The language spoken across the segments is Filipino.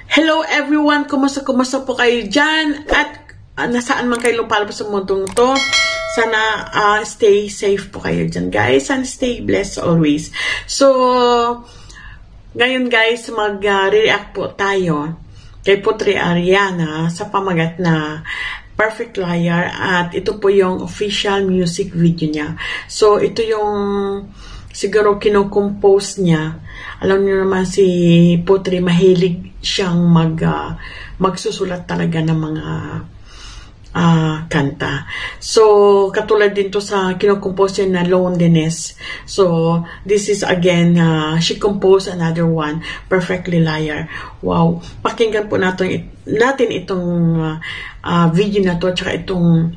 Hello everyone! Kumusta po kayo dyan? At nasaan man kayo lupalap sa mundong to? Sana stay safe po kayo dyan guys and stay blessed always. So, ngayon guys, mag-react po tayo kay Putri Ariana sa pamagat na Perfect Liar at ito po yung official music video niya. So, ito yung siguro kinocompose niya. Alam niyo naman si Putri, mahilig siyang magsusulat talaga ng mga kanta. So, katulad din to sa kinocompose niya na Loneliness. So, this is again, she composed another one, Perfectly Liar. Wow! Pakinggan po natin itong video na to, tsaka itong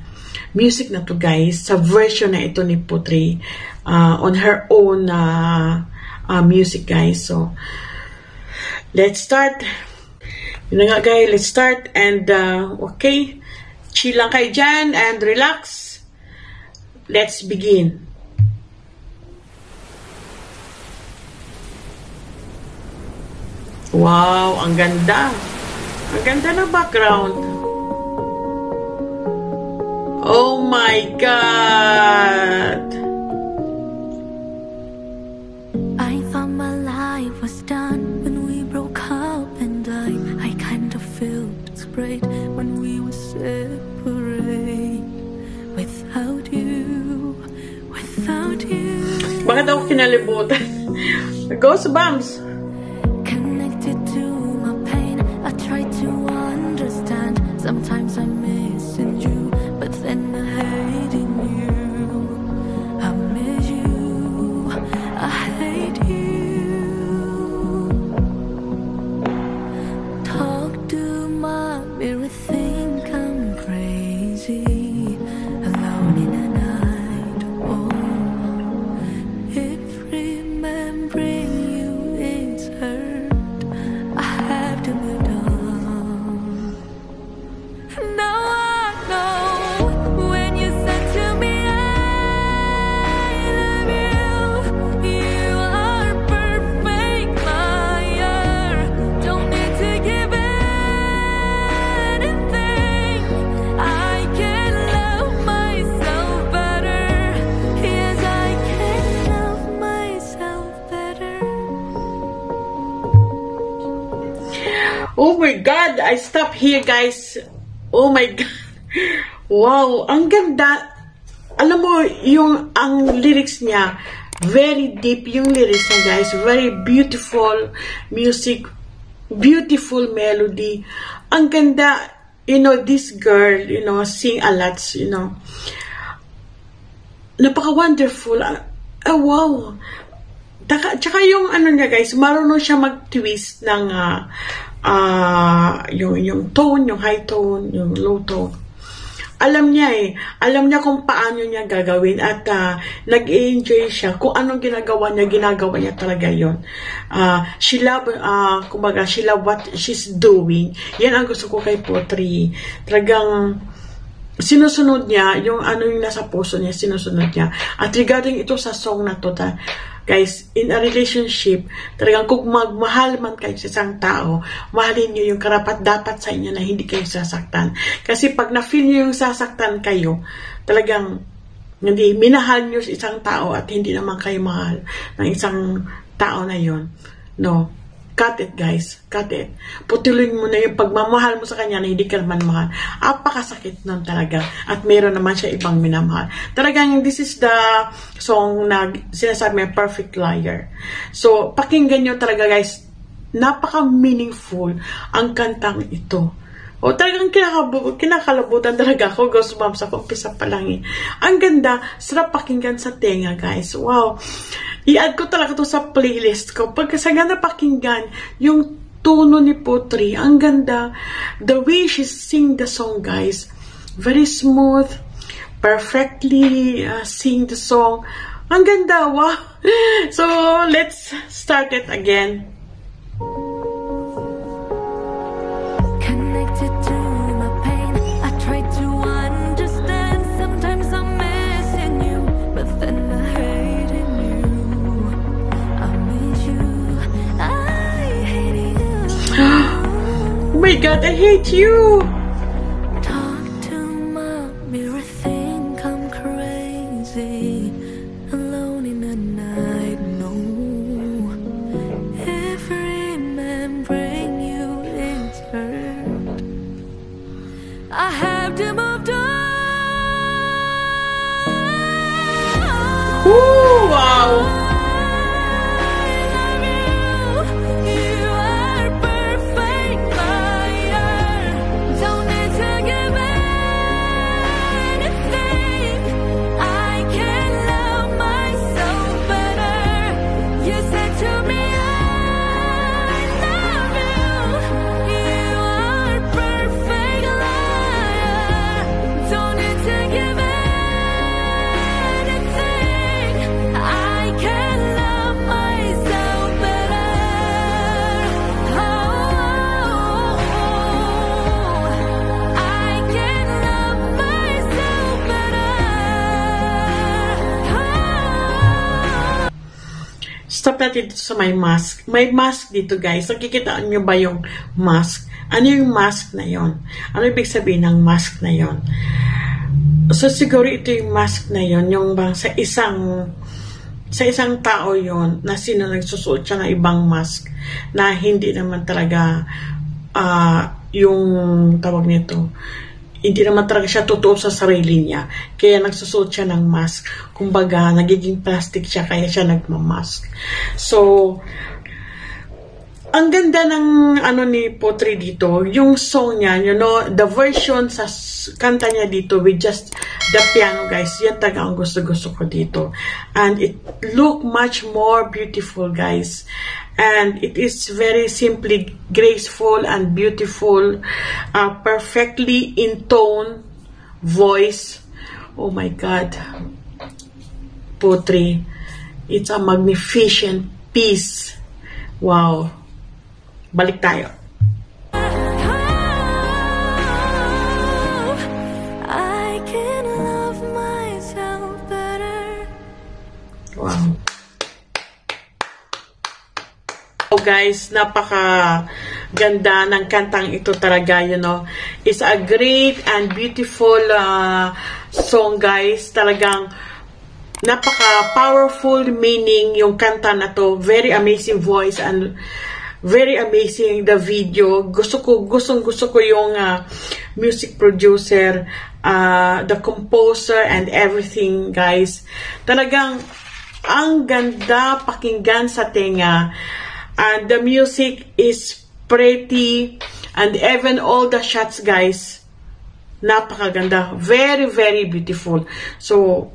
music na to guys, sa version na ito ni Putri, on her own music guys. So, let's start. Yun nga guys, let's start and okay, chill lang kayo dyan and relax. Let's begin. Wow, ang ganda. Ang ganda ng background. Oh my God! I thought my life was done when we broke up, and I kind of felt it's great when we were separate. Without you. Bakit ako kinalibutan? Goosebumps! Connected to my pain, I try to understand. Sometimes I'm missing you, but then I hating you. I miss you, I hate you. Talk to my mirror, think I'm crazy. Alone in the night, oh. If remembering you is hurt, I have to move on. Now I know when you said to me I love you, you are perfect liar. Don't need to give anything. I can love myself better. Yes, I can love myself better. Oh my God! I stop here guys. Oh my God! Wow! Ang ganda! Alam mo, ang lyrics niya, very deep yung lyrics niya guys. Very beautiful music, beautiful melody. Ang ganda, this girl, sing a lot, Napaka-wonderful. Wow! Tsaka yung niya guys, marunong siya mag-twist ng yung tone, yung high tone, yung low tone. Alam niya kung paano niya gagawin at nag-enjoy siya kung anong ginagawa niya talaga yon. She love what she's doing. Yan ang gusto ko kay Putri. Talagang sinusunod niya yung yung nasa puso niya, sinusunod niya. At regarding ito sa song na to, guys, in a relationship, talagang kung magmahal man kayo sa isang tao, mahalin niyo yung karapat-dapat sa inyo na hindi kayo sasaktan. Kasi pag na-feel niyo yung sasaktan kayo, talagang hindi minahal niyo sa isang tao at hindi naman kayo mahal ng isang tao na yon. No. Cut it guys. Cut it. Putulin mo na yung pagmamahal mo sa kanya na hindi ka naman mahal. Apakasakit nun talaga. At meron naman siya ibang minamahal. Talagang this is the song na sinasabi may Perfect Liar. So, pakinggan nyo talaga guys. Napaka-meaningful ang kantang ito. O talagang kinakalabutan talaga ako. Goosebumps ako. Umpisa pa lang eh. Ang ganda. Sarap pakinggan sa tenga guys. Wow. I-add ko talaga to sa playlist ko. Pagka ganda pakinggan, yung tono ni Putri, ang ganda. The way she sing the song, guys, very smooth, perfectly sing the song. Ang ganda, wow. So, let's start it again. Connected to my pain, I try to understand. Sometimes I'm missing you, but then I hating you. I miss you, I hate you. my God, I hate you! Talk to my mirror, think I'm crazy. Alone in the night, no. If remembering you is hurt, I have to move on. Ooh, wow! Stop natin dito sa may mask. May mask dito, guys. Nakikita nyo ba yung mask? Ano yung mask na yon? Ano ibig sabihin ng mask na yon? So, siguro ito yung mask na yon, yung bang sa isang tao yon na sino nagsusuot siya ng ibang mask na hindi naman talaga yung tawag nito, hindi naman talaga siya totoo sa sarili niya. Kaya nagsusuot siya ng mask. Kumbaga, nagiging plastic siya, kaya siya nagmamask. So, ang ganda ng ano ni Potri dito, yung song niya, you know, the version sa kanta niya dito with just the piano, guys. Yan talaga ang gusto-gusto ko dito. And it look much more beautiful, guys. And it is very simply graceful and beautiful, perfectly in tone, voice. Oh my God, Potri, it's a magnificent piece. Wow. Balik tayo. I can love myself better. Wow. Oh guys, napaka ganda ng kantang ito talaga, you know. It's a great and beautiful song, guys. Talagang napaka powerful meaning yung kanta na to. Very amazing voice and very amazing the video. Gusto ko yung music producer, the composer and everything, guys. Talagang ang ganda pakinggan sa tenga. And the music is pretty, and even all the shots, guys, napakaganda. Very, very beautiful. So,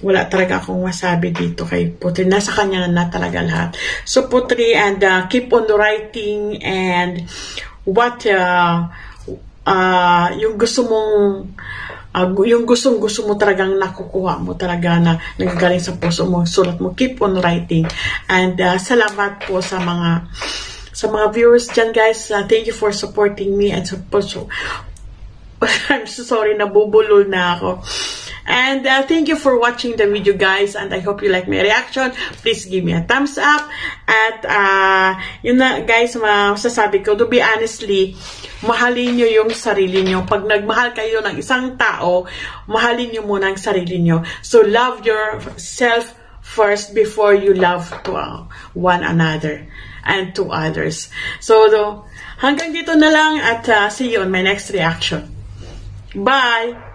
wala talaga akong masabi dito kay Potri. Nasa kanya na talaga lahat. So, Potri, and keep on writing, and what yung gusto mong yung gusto mo talagang nakukuha mo talaga na nagagaling sa puso mo, sulat mo, keep on writing. And salamat po sa mga viewers dyan, guys. Thank you for supporting me and I'm so sorry, nabubulol na ako. And thank you for watching the video, guys, and I hope you like my reaction. Please give me a thumbs up. At yun na, guys, masasabi ko, to be honestly, mahalin nyo yung sarili nyo. Pag nagmahal kayo ng isang tao, mahalin nyo muna ang sarili nyo. So love yourself first before you love to one another and to others. So hanggang dito na lang, at see you on my next reaction. Bye!